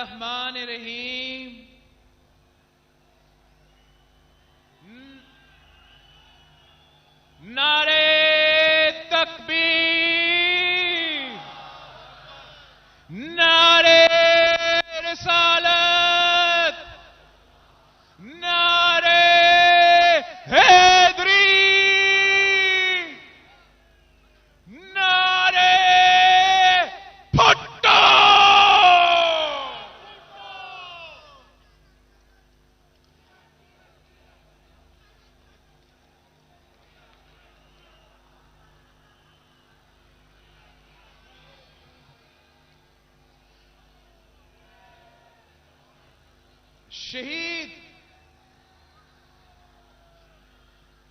الرحمن الرحیم. نعرے تکبیر، نعرے رسالت، نعرے حیدری، نعرے بھٹو.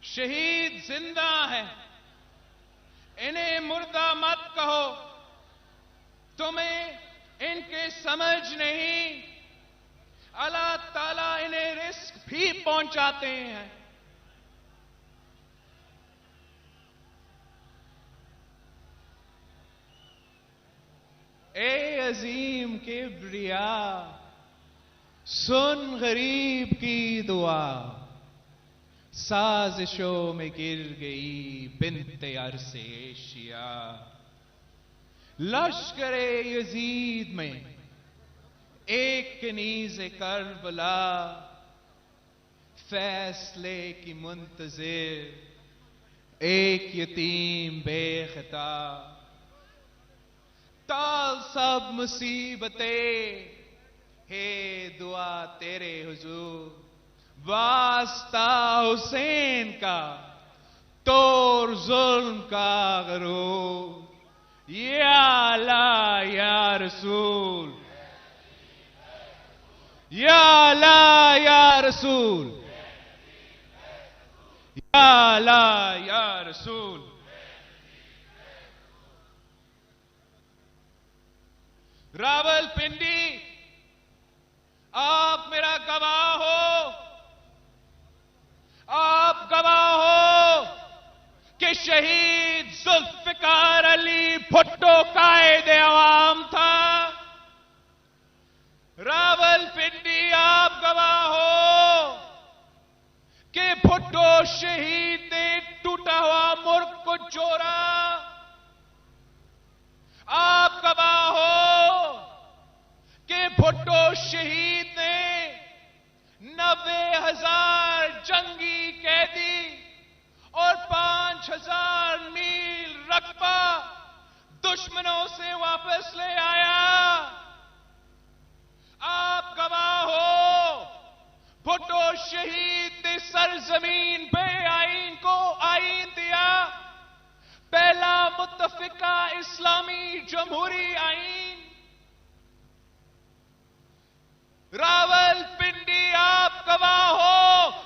شہید زندہ ہیں، انہیں مردہ مت کہو، تمہیں ان کے سمجھ نہیں. اللہ تعالیٰ انہیں رزق بھی پہنچاتے ہیں. اے عظیم کبریا، سن غریب کی دعا، سازشوں میں گر گئی بنت عرص ایشیا. لشکر یزید میں ایک کنیز کربلا، فیصلے کی منتظر ایک یتیم بے خطا. ٹال سب مصیبتیں، ہے دعا تیرے حضور، واسطہ حسین کا توڑ ظلم کا غرور. یا اللہ یا رسول، یا اللہ یا رسول، یا اللہ یا رسول. راول پنڈی، آپ میرا گواہ ہو، آپ گواہ ہو کہ شہید ذوالفقار علی بھٹو قائد عوام تھا. راول پنڈی، آپ گواہ ہو کہ بھٹو شہید نے ٹوٹا ہوا ملک کو جوڑا. آپ گواہ ہو کہ بھٹو شہید نے 90,000 جنگی قیدی اور 5,000 میل رقبہ دشمنوں سے واپس لے آیا. آپ گواہ ہو بھٹو شہید نے سرزمین پہ آئین کو آئین دیا، پہلا متفقہ اسلامی جمہوری آئین. راول پنڈی، آپ گواہ ہو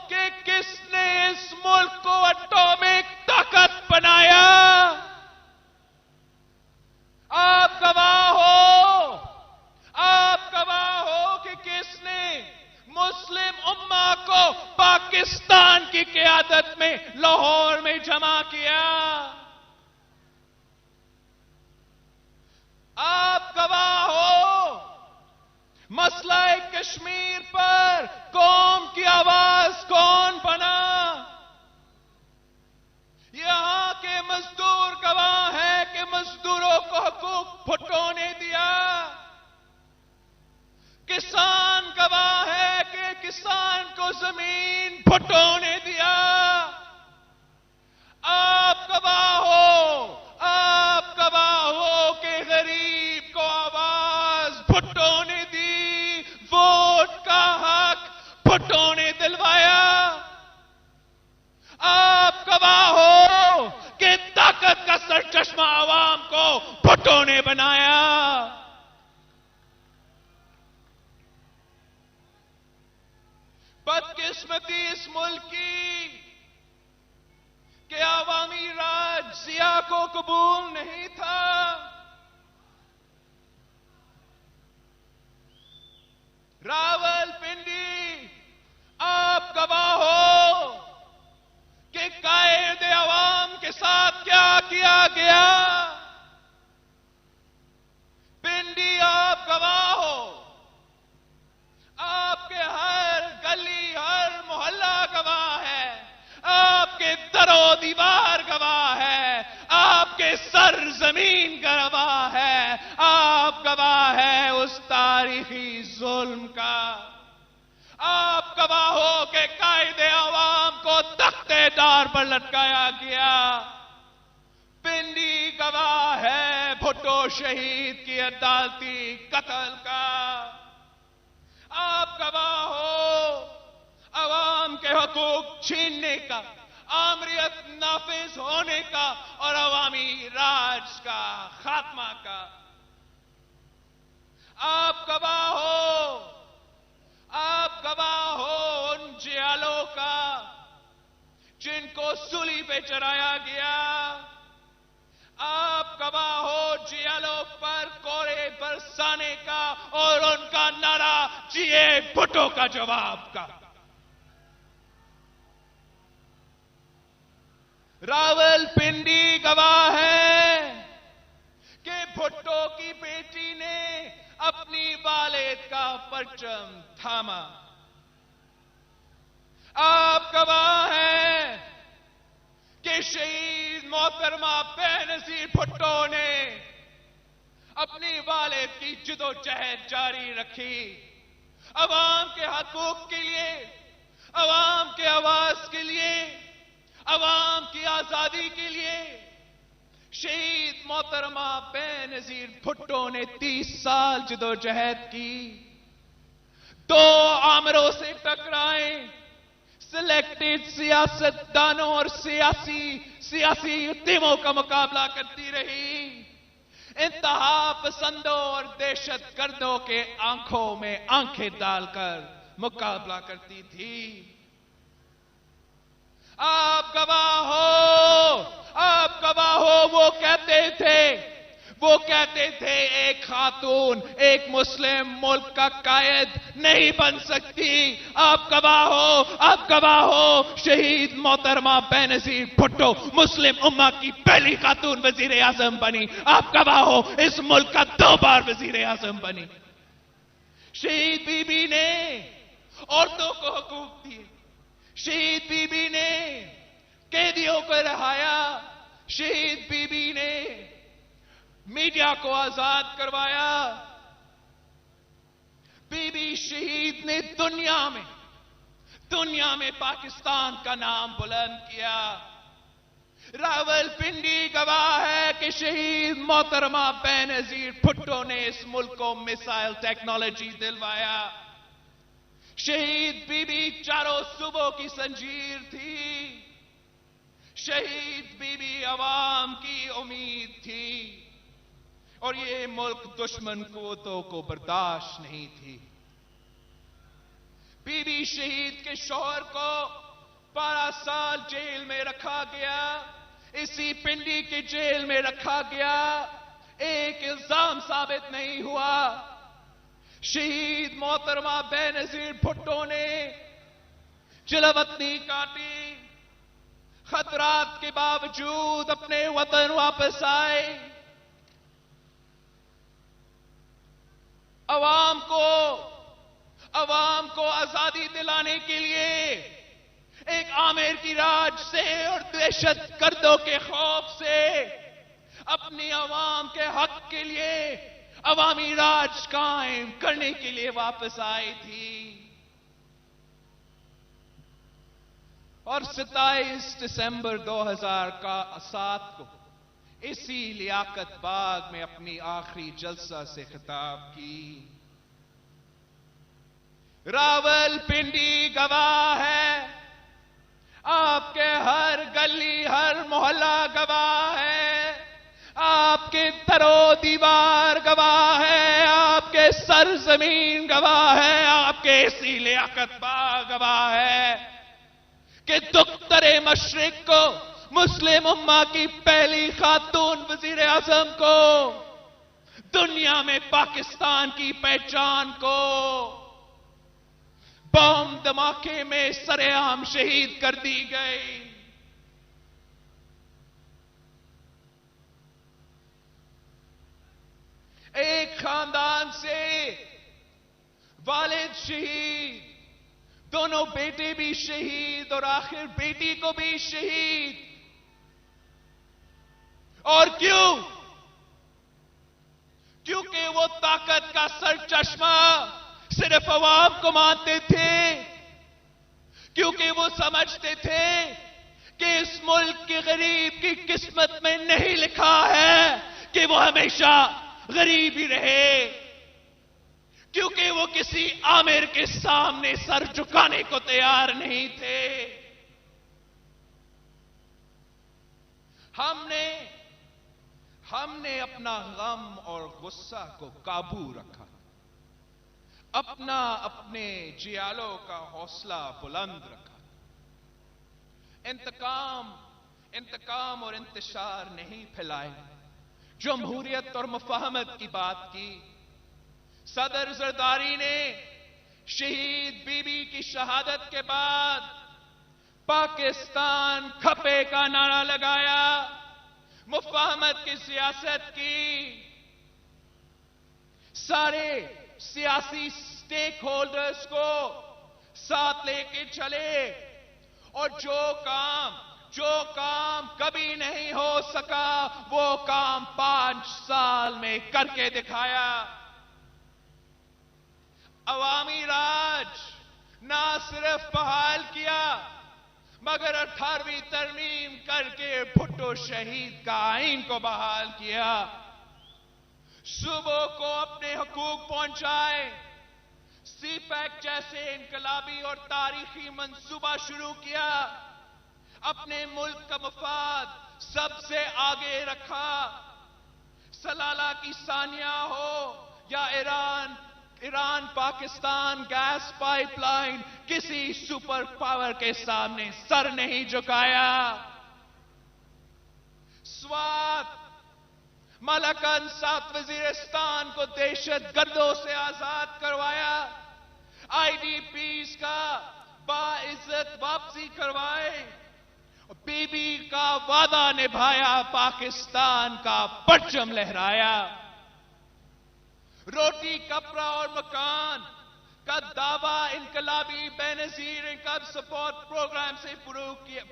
کہ کس نے اس ملک کو اٹامک طاقت بنایا. آپ گواہ ہو کہ کس نے مسلم امہ کو پاکستان کی قیادت میں لاہور میں جمع کیا. آپ گواہ ہو مسئلہ کشمیر پر قوم کی آواز کون بنا. یہاں کے مزدور گواہ ہیں کہ مزدوروں کو حقوق بھٹو نے دیا. کسان گواہ ہے کہ کسان کو زمین بھٹو نے دیا. آپ گواہ ہو کہ غریب کو آواز بھٹو نے دی، ووٹ کا حق بھٹو نے دلوایا. آپ گواہ ہو کہ طاقت کا سرچشمہ عوام کو بھٹو نے بنایا. بدقسمتی اس ملک کی کہ عوامی راج ضیاء کو قبول نہیں تھا. راول پنڈی، آپ گواہ ہو کہ قائد عوام کے ساتھ کیا کیا گیا. پنڈی، آپ گواہ ہو زمین کا گواہ ہے، آپ گواہ ہے اس تاریخی ظلم کا. آپ گواہ ہو کہ قائد عوام کو تختے دار پر لٹکایا گیا. پنڈی گواہ ہے بھٹو شہید کی عدالتی قتل کا. آپ گواہ ہو عوام کے حقوق چھیننے کا، آمریت نافذ ہونے کا اور عوامی راج کا خاتمہ کا. آپ گواہ ہو، آپ گواہ ہو ان جیالوں کا جن کو سولی پہ چڑھایا گیا. آپ گواہ ہو جیالوں پر کوڑے برسانے کا اور ان کا نعرہ جیے بھٹو کا جواب کا. راول پنڈی گواہ ہے کہ بھٹو کی بیٹی نے اپنی والد کا پرچم تھاما. آپ گواہ ہیں کہ شہید محترمہ بے نظیر بھٹو نے اپنی والد کی جدوجہد جاری رکھی. عوام کے حقوق کے لیے، عوام کے آواز کے لیے، عوام کی آزادی کے لیے. شہید محترمہ بے نظیر بھٹو نے 30 سال جدوجہد کی. 2 آمروں سے ٹکرائے، سلیکٹڈ سیاستدانوں اور سیاسی ٹیموں کا مقابلہ کرتی رہی. انتہا پسندوں اور دہشت گردوں کے آنکھوں میں آنکھیں ڈال کر مقابلہ کرتی تھی. آپ گواہ ہو، آپ گواہ ہو، وہ کہتے تھے ایک خاتون ایک مسلم ملک کا قائد نہیں بن سکتی. آپ گواہ ہو شہید محترمہ بے نظیر بھٹو مسلم امہ کی پہلی خاتون وزیر اعظم بنی. آپ گواہ ہو اس ملک کا 2 بار وزیر اعظم بنی. شہید بی بی نے عورتوں کو حقوق دیے. شہید بی بی نے قیدیوں کو رہایا. شہید بی بی نے میڈیا کو آزاد کروایا. بی بی شہید نے دنیا میں پاکستان کا نام بلند کیا. راول پنڈی گواہ ہے کہ شہید محترمہ بے نظیر بھٹو نے اس ملک کو میسائل ٹیکنالوجی دلوایا. شہید بی بی چاروں صوبوں کی زنجیر تھی. شہید بی بی عوام کی امید تھی اور یہ ملک دشمن قوتوں کو برداشت نہیں تھی. بی بی شہید کے شوہر کو 12 سال جیل میں رکھا گیا. اسی پنڈی کی جیل میں رکھا گیا. ایک الزام ثابت نہیں ہوا. شہید محترمہ بے نظیر بھٹو نے جلاوطنی کاٹی. خطرات کے باوجود اپنے وطن واپس آئے. عوام کو آزادی دلانے کے لیے ایک آمر کی راج سے اور دہشت گردوں کے خوف سے اپنی عوام کے حق کے لیے عوامی راج قائم کرنے کے لیے واپس آئی تھی. اور 27 دسمبر 2007 کو اسی لیاقت باغ میں اپنی آخری جلسہ سے خطاب کی. راول پنڈی گواہ ہے، آپ کے ہر گلی ہر محلہ گواہ ہے، آپ کے در و دیوار گواہ ہے، آپ کے سرزمین گواہ ہے، آپ کے اسی لیاقت باغ گواہ ہے کہ دختر مشرق کو مسلم امہ کی پہلی خاتون وزیر اعظم کو دنیا میں پاکستان کی پہچان کو بم دھماکے میں سر عام شہید کر دی گئی. ایک خاندان سے والد شہید، دونوں بیٹے بھی شہید اور آخر بیٹی کو بھی شہید. اور کیوں؟ کیونکہ وہ طاقت کا سر چشمہ صرف عوام کو مانتے تھے، کیونکہ وہ سمجھتے تھے کہ اس ملک کے غریب کی قسمت میں نہیں لکھا ہے کہ وہ ہمیشہ غریب ہی رہے، کیونکہ وہ کسی آمر کے سامنے سر جھکانے کو تیار نہیں تھے۔ ہم نے اپنا غم اور غصہ کو قابو رکھا، اپنے جیالوں کا حوصلہ بلند رکھا، انتقام اور انتشار نہیں پھیلائے، جمہوریت اور مفاہمت کی بات کی۔ صدر زرداری نے شہید بی بی کی شہادت کے بعد پاکستان کھپے کا نعرہ لگایا، مفاہمت کی سیاست کی، سارے سیاسی سٹیک ہولڈرز کو ساتھ لے کے چلے، اور جو کام کبھی نہیں ہو سکا وہ کام 5 سال میں کر کے دکھایا۔ عوامی راج نہ صرف بحال کیا مگر 18ویں ترمیم کر کے بھٹو شہید کا آئین کو بحال کیا، صوبوں کو اپنے حقوق پہنچائے، سی پیک جیسے انقلابی اور تاریخی منصوبہ شروع کیا، اپنے ملک کا مفاد سب سے آگے رکھا۔ سلالہ کی ثانیہ ہو یا Iran Pakistan gas pipeline, کسی سپر پاور کے سامنے سر نہیں جھکایا۔ سوات، ملکن ساتھ وزیرستان کو دہشت گردوں سے آزاد کروایا، آئی ڈی پیز کا باعزت واپسی کروائے، بی بی کا وعدہ نبھایا، پاکستان کا پرچم لہرایا۔ روٹی، کپڑا اور مکان کا دعویٰ انقلابی بے نظیر انکم سپورٹ پروگرام سے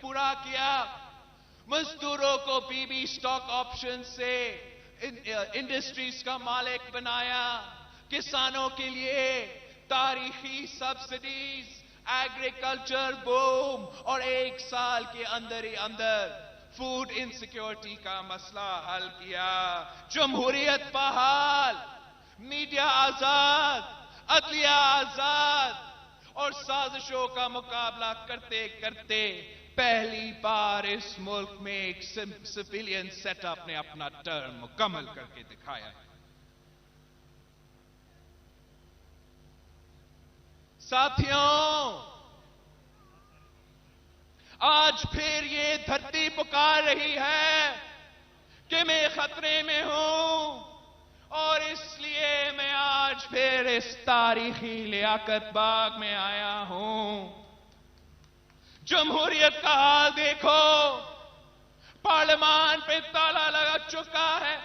پورا کیا، مزدوروں کو بی بی سٹاک آپشن سے انڈسٹریز کا مالک بنایا، کسانوں کے لیے تاریخی سبسڈیز، ایگریکلچر بوم، اور 1 سال کے اندر ہی فوڈ انسیکیورٹی کا مسئلہ حل کیا۔ جمہوریت بحال، میڈیا آزاد، عدلیہ آزاد، اور سازشوں کا مقابلہ کرتے کرتے پہلی بار اس ملک میں ایک سویلین سیٹ اپ نے اپنا ٹرم مکمل کر کے دکھایا۔ ساتھیوں، آج پھر یہ دھرتی پکار رہی ہے کہ میں خطرے میں ہوں، اور اس لیے میں آج پھر اس تاریخی لیاقت باغ میں آیا ہوں۔ جمہوریت کا حال دیکھو، پارلیمان پہ تالا لگ چکا ہے،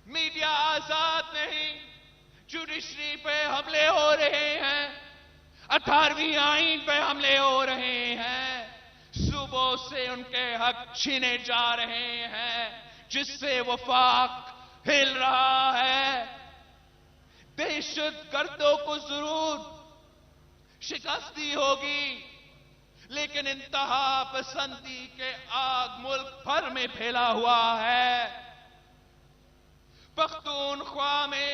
میڈیا آزاد نہیں، جوڈیشری پہ حملے ہو رہے ہیں، 18ویں آئین پہ حملے ہو رہے ہیں، صوبوں سے ان کے حق چھینے جا رہے ہیں، جس سے وفاق ہل رہا ہے۔ دہشت گردوں کو ضرور شکست ہوگی، لیکن انتہا پسندی کے آگ ملک بھر میں پھیلا ہوا ہے۔ پختونخوا میں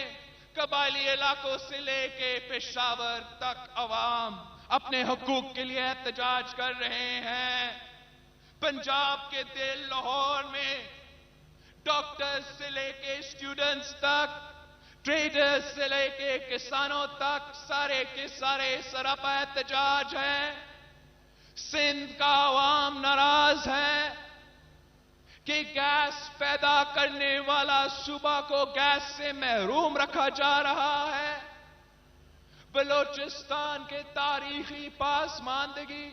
قبائلی علاقوں سے لے کے پشاور تک عوام اپنے حقوق کے لیے احتجاج کر رہے ہیں۔ پنجاب کے دل لاہور میں ڈاکٹرز سے لے کے اسٹوڈنٹس تک، ٹریڈرز سے لے کے کسانوں تک، سارے کے سارے سراپا احتجاج ہیں۔ سندھ کا عوام ناراض ہے کہ گیس پیدا کرنے والا صوبہ کو گیس سے محروم رکھا جا رہا ہے۔ بلوچستان کے تاریخی پاسماندگی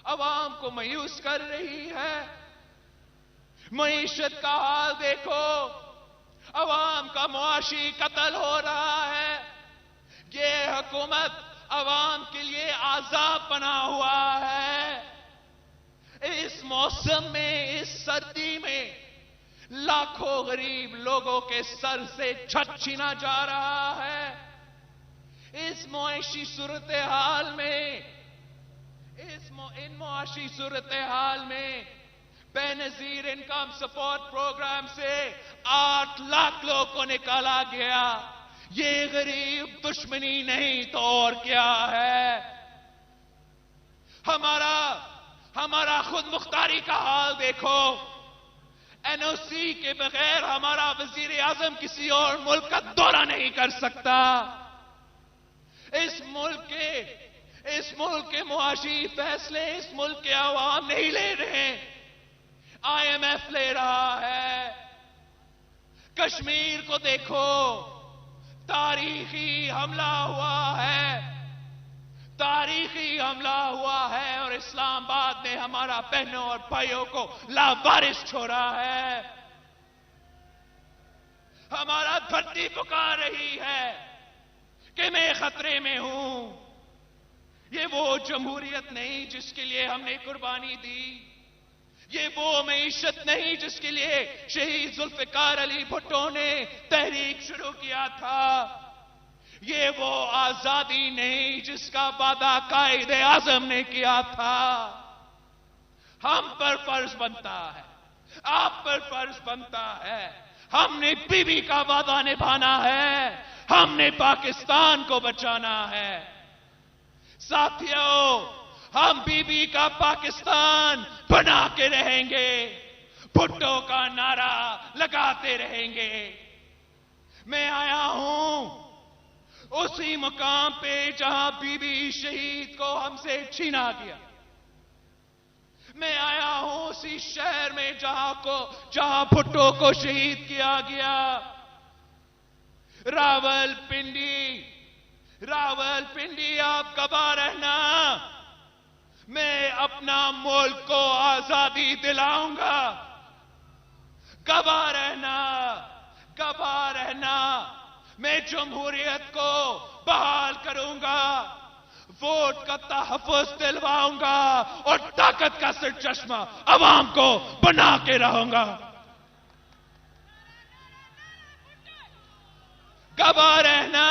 عوام کو مایوس کر رہی ہے۔ معیشت کا حال دیکھو، عوام کا معاشی قتل ہو رہا ہے۔ یہ حکومت عوام کے لیے عذاب بنا ہوا ہے۔ اس موسم میں، اس سردی میں لاکھوں غریب لوگوں کے سر سے چھت چھینا جا رہا ہے. اس معاشی صورتحال میں ان معاشی صورتحال میں بے نظیر انکم سپورٹ پروگرام سے 8 لاکھ لوگوں کو نکالا گیا. یہ غریب دشمنی نہیں تو اور کیا ہے؟ ہمارا خود مختاری کا حال دیکھو. این او سی کے بغیر ہمارا وزیر اعظم کسی اور ملک کا دورہ نہیں کر سکتا. اس ملک کے معاشی فیصلے اس ملک کے عوام نہیں لے رہے، آئی ایم ایف لے رہا ہے. کشمیر کو دیکھو، تاریخی حملہ ہوا ہے اور اسلام آباد نے ہمارا بہنوں اور بھائیوں کو لاوارث چھوڑا ہے. ہمارا دھرتی پکار رہی ہے کہ میں خطرے میں ہوں. یہ وہ جمہوریت نہیں جس کے لیے ہم نے قربانی دی. یہ وہ معیشت نہیں جس کے لیے شہید ذوالفقار علی بھٹو نے تحریک شروع کیا تھا. یہ وہ آزادی نہیں جس کا وعدہ قائد اعظم نے کیا تھا. ہم پر فرض بنتا ہے، آپ پر فرض بنتا ہے، ہم نے بی بی کا وعدہ نبھانا ہے، ہم نے پاکستان کو بچانا ہے. ساتھیوں، ہم بی بی کا پاکستان بنا کے رہیں گے، بھٹو کا نعرہ لگاتے رہیں گے. میں آیا ہوں اسی مقام پہ جہاں بی بی شہید کو ہم سے چھینا گیا. میں آیا ہوں اسی شہر میں جہاں بھٹو کو شہید کیا گیا. راول پنڈی آپ گواہ رہنا، میں اپنا ملک کو آزادی دلاؤں گا. گواہ رہنا میں جمہوریت کو بحال کروں گا، ووٹ کا تحفظ دلواؤں گا اور طاقت کا سرچشمہ عوام کو بنا کے رہوں گا. گواہ رہنا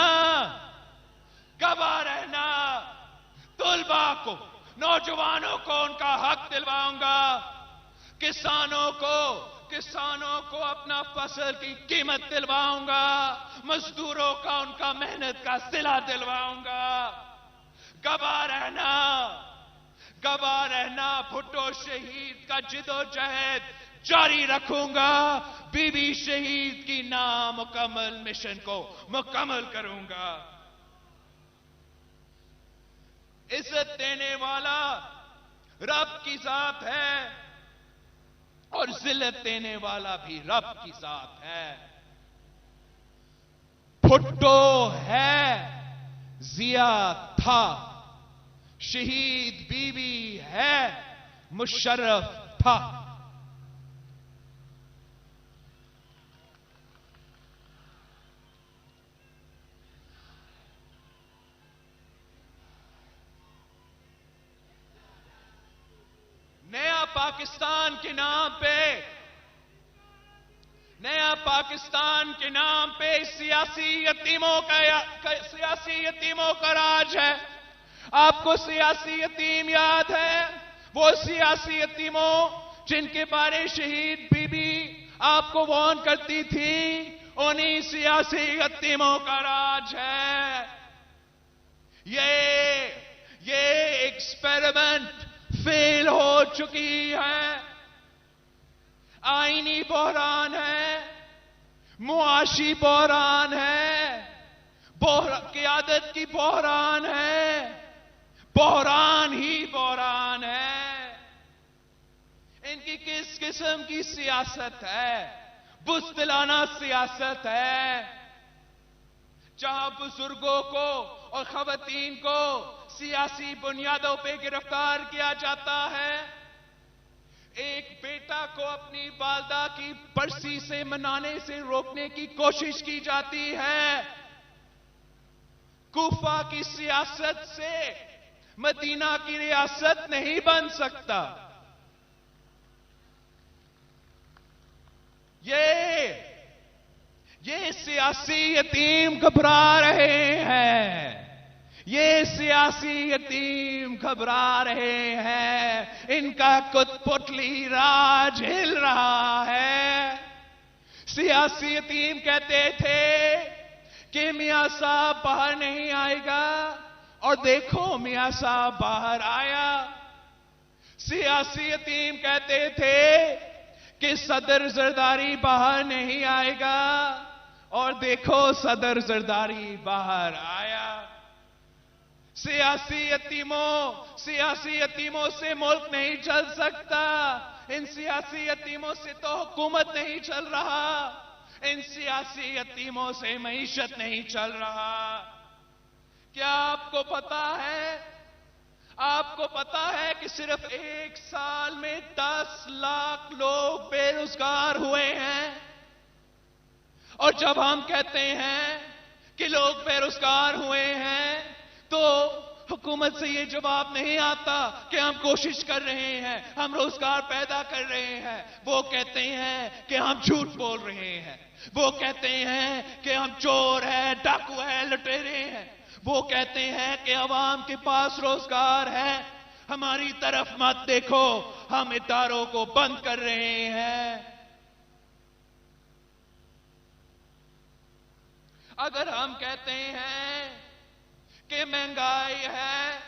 طلباء کو، نوجوانوں کو ان کا حق دلواؤں گا. کسانوں کو اپنا فصل کی قیمت دلواؤں گا. مزدوروں کا ان کا محنت کا صلہ دلواؤں گا. گواہ رہنا بھٹو شہید کا جدوجہد جاری رکھوں گا. بی بی شہید کی نامکمل مشن کو مکمل کروں گا. عزت دینے والا رب کی ذات ہے اور ذلت دینے والا بھی رب کی ذات ہے. بھٹو ہے، ضیا تھا، شہید بی بی ہے، مشرف تھا. نیا پاکستان کے نام پہ سیاسی یتیموں کا راج ہے. آپ کو سیاسی یتیم یاد ہے؟ وہ سیاسی یتیموں جن کے بارے شہید بی بی آپ کو وارن کرتی تھی، انہی سیاسی یتیموں کا راج ہے. یہ ایکسپیریمنٹ فیل ہو چکی ہے. آئینی بحران ہے، معاشی بحران ہے، قیادت کی بحران ہے، بحران ہی بحران ہے. ان کی کس قسم کی سیاست ہے؟ بزدلانہ سیاست ہے، جہاں بزرگوں کو اور خواتین کو سیاسی بنیادوں پہ گرفتار کیا جاتا ہے. ایک بیٹا کو اپنی والدہ کی برسی سے منانے سے روکنے کی کوشش کی جاتی ہے. کوفہ کی سیاست سے مدینہ کی ریاست نہیں بن سکتا. یہ سیاسی یتیم گھبرا رہے ہیں، یہ سیاسی یتیم گھبرا رہے ہیں، ان کا کت پتلی راج ہل رہا ہے۔ سیاسی یتیم کہتے تھے کہ میاں صاحب باہر نہیں آئے گا، اور دیکھو میاں صاحب باہر آیا۔ سیاسی یتیم کہتے تھے کہ صدر زرداری باہر نہیں آئے گا، اور دیکھو صدر زرداری باہر آیا۔ سیاسی یتیموں سے ملک نہیں چل سکتا، ان سیاسی یتیموں سے تو حکومت نہیں چل رہا، ان سیاسی یتیموں سے معیشت نہیں چل رہا۔ کیا آپ کو پتا ہے؟ آپ کو پتا ہے کہ صرف 1 سال میں 10 لاکھ لوگ بے روزگار ہوئے ہیں؟ اور جب ہم کہتے ہیں کہ لوگ بے روزگار ہوئے ہیں تو حکومت سے یہ جواب نہیں آتا کہ ہم کوشش کر رہے ہیں، ہم روزگار پیدا کر رہے ہیں۔ وہ کہتے ہیں کہ ہم جھوٹ بول رہے ہیں، وہ کہتے ہیں کہ ہم چور ہیں، ڈاکو ہیں، لٹیرے ہیں، وہ کہتے ہیں کہ عوام کے پاس روزگار ہے۔ ہماری طرف مت دیکھو، ہم اداروں کو بند کر رہے ہیں۔ اگر ہم کہتے ہیں کہ مہنگائی ہے،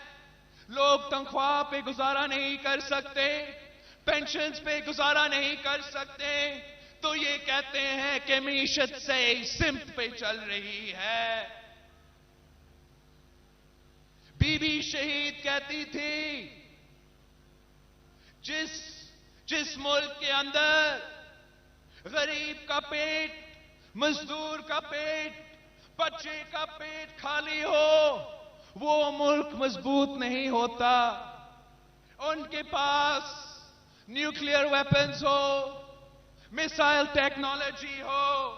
لوگ تنخواہ پہ گزارا نہیں کر سکتے، پینشنز پہ گزارا نہیں کر سکتے، تو یہ کہتے ہیں کہ معیشت سے سمت پہ چل رہی ہے۔ بی بی شہید کہتی تھی جس ملک کے اندر غریب کا پیٹ، مزدور کا پیٹ، بچے کا پیٹ خالی ہو، وہ ملک مضبوط نہیں ہوتا۔ ان کے پاس نیوکلیئر ویپنز ہو، میسائل ٹیکنالوجی ہو،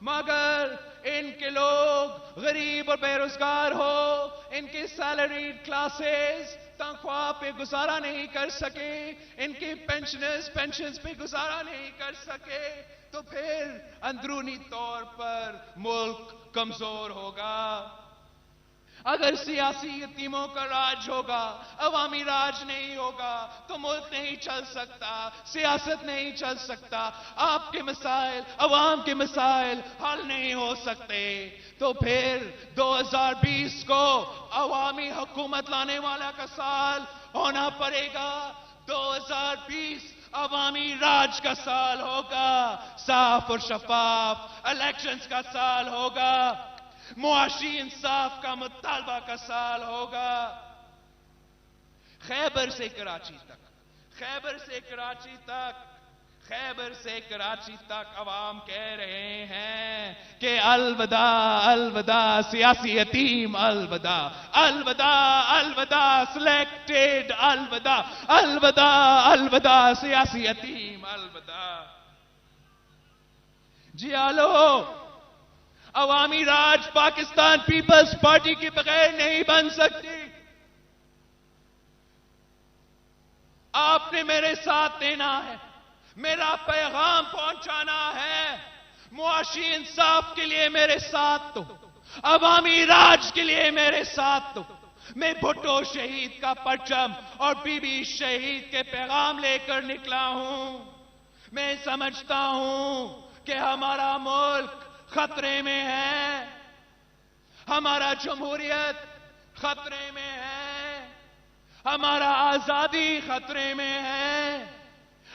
مگر ان کے لوگ غریب اور بے روزگار ہو، ان کی سیلریڈ کلاسز تنخواہ پہ گزارا نہیں کر سکے، ان کی پینشنز پہ گزارا نہیں کر سکے، تو پھر اندرونی طور پر ملک کمزور ہوگا۔ اگر سیاسی یتیموں کا راج ہوگا، عوامی راج نہیں ہوگا، تو ملک نہیں چل سکتا، سیاست نہیں چل سکتا، آپ کے مسائل، عوام کے مسائل حل نہیں ہو سکتے۔ تو پھر 2020 کو عوامی حکومت لانے والا کا سال ہونا پڑے گا۔ 2020 عوامی راج کا سال ہوگا، صاف اور شفاف الیکشنز کا سال ہوگا، معاشی انصاف کا مطالبہ کا سال ہوگا۔ خیبر سے کراچی تک عوام کہہ رہے ہیں کہ الوداع الوداع سیاسی یتیم، الوداع الوداع الوداع سلیکٹڈ، الوداع الوداع الوداع سیاسی یتیم، الوداع۔ جی آلو، عوامی راج پاکستان پیپلز پارٹی کے بغیر نہیں بن سکتی۔ آپ نے میرے ساتھ دینا ہے، میرا پیغام پہنچانا ہے۔ معاشی انصاف کے لیے میرے ساتھ دو، عوامی راج کے لیے میرے ساتھ دو۔ میں بھٹو شہید کا پرچم اور بی بی شہید کے پیغام لے کر نکلا ہوں۔ میں سمجھتا ہوں کہ ہمارا ملک خطرے میں ہے، ہمارا جمہوریت خطرے میں ہے، ہمارا آزادی خطرے میں ہے،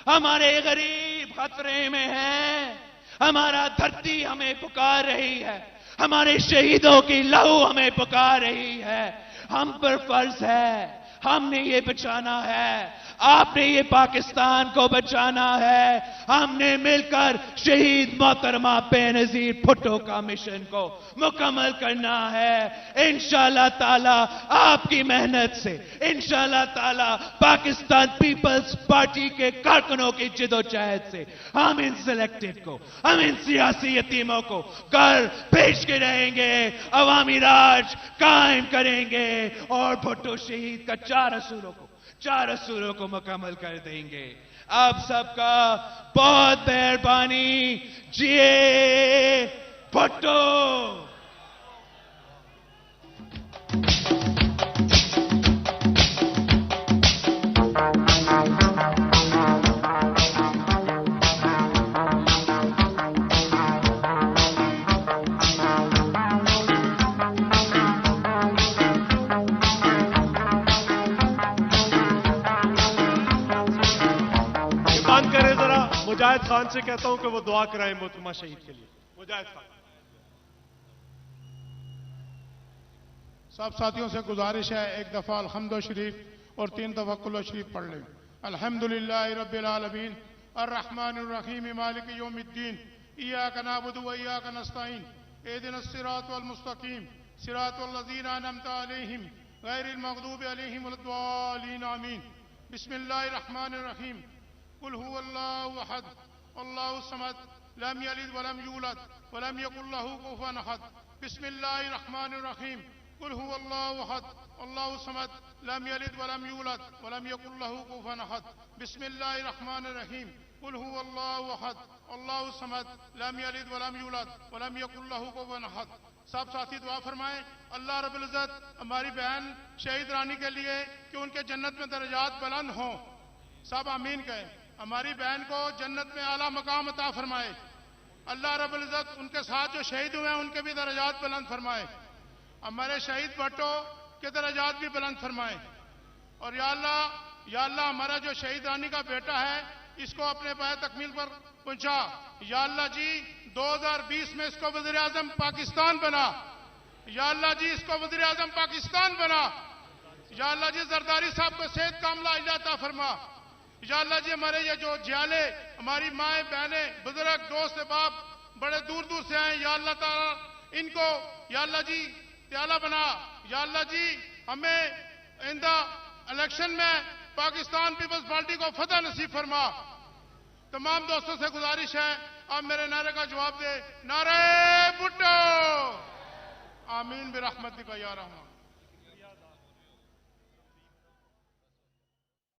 ہمارے غریب خطرے میں ہیں، ہمارا دھرتی ہمیں پکار رہی ہے، ہمارے شہیدوں کی لہو ہمیں پکار رہی ہے۔ ہم پر فرض ہے، ہم نے یہ بچانا ہے، آپ نے یہ پاکستان کو بچانا ہے۔ ہم نے مل کر شہید محترمہ بے نظیر بھٹو کا مشن کو مکمل کرنا ہے۔ انشاءاللہ تعالی آپ کی محنت سے، انشاءاللہ تعالی پاکستان پیپلز پارٹی کے کارکنوں کی جد و جہد سے ہم ان سلیکٹڈ کو، ہم ان سیاسی یتیموں کو کر پیش کے رہیں گے، عوامی راج قائم کریں گے اور بھٹو شہید کا چار اصولوں کو مکمل کر دیں گے۔ آپ سب کا بہت مہربانی. جیے بھٹو. کرے ذرا مجاہد خان سے کہتا ہوں کہ وہ دعا کرائے محترمہ شہید کے لیے. مجاہد خان. سب ساتھیوں سے گزارش ہے ایک دفعہ الحمد شریف اور 3 دفعہ کل شریف پڑھ لیں. الحمدللہ رب العالمین الرحمن الرحیم مالک یوم الدین ایاک نعبد و ایاک نستعین اہدنا الصراط المستقیم صراط الذین انعمت علیہم غیر المغضوب علیہم ولا الضالین آمین. بسم اللہ الرحمن الرحیم. قل هو الله احد الله الصمد لم يلد ولم يولد ولم يكن له كفوا احد. بسم الله الرحمن الرحيم. قل هو الله احد الله الصمد لم يلد ولم يولد ولم يكن له كفوا احد. بسم الله الرحمن الرحيم. قل هو الله احد الله الصمد لم يلد ولم يولد ولم يكن له كفوا احد. سب ساتھی دعا فرمائیں اللہ رب العزت ہماری بہن شہید رانی کے لیے کہ ان کے جنت میں درجات بلند ہوں. سب آمین کہیں. ہماری بہن کو جنت میں اعلیٰ مقام عطا فرمائے. اللہ رب العزت ان کے ساتھ جو شہید ہوئے ہیں ان کے بھی درجات بلند فرمائے. ہمارے شہید بھٹو کے درجات بھی بلند فرمائے. اور یا اللہ ہمارا جو شہید رانی کا بیٹا ہے اس کو اپنے پائے تکمیل پر پہنچا. یا اللہ جی 2020 میں اس کو وزیر اعظم پاکستان بنا. یا اللہ جی اس کو وزیر اعظم پاکستان بنا. یا اللہ جی زرداری صاحب کو صحت کاملہ عطا فرما. یا اللہ جی ہمارے یہ جو جیالے ہماری مائیں بہنیں بزرگ دوست باپ بڑے دور دور سے آئے یا اللہ تعالیٰ ان کو یا اللہ جی پیالہ بنا. یا اللہ جی ہمیں آئندہ الیکشن میں پاکستان پیپلز پارٹی کو فتح نصیب فرما. تمام دوستوں سے گزارش ہے آپ میرے نعرے کا جواب دیں. نعرہ بھٹو. آمین برحمتک یا رحمان.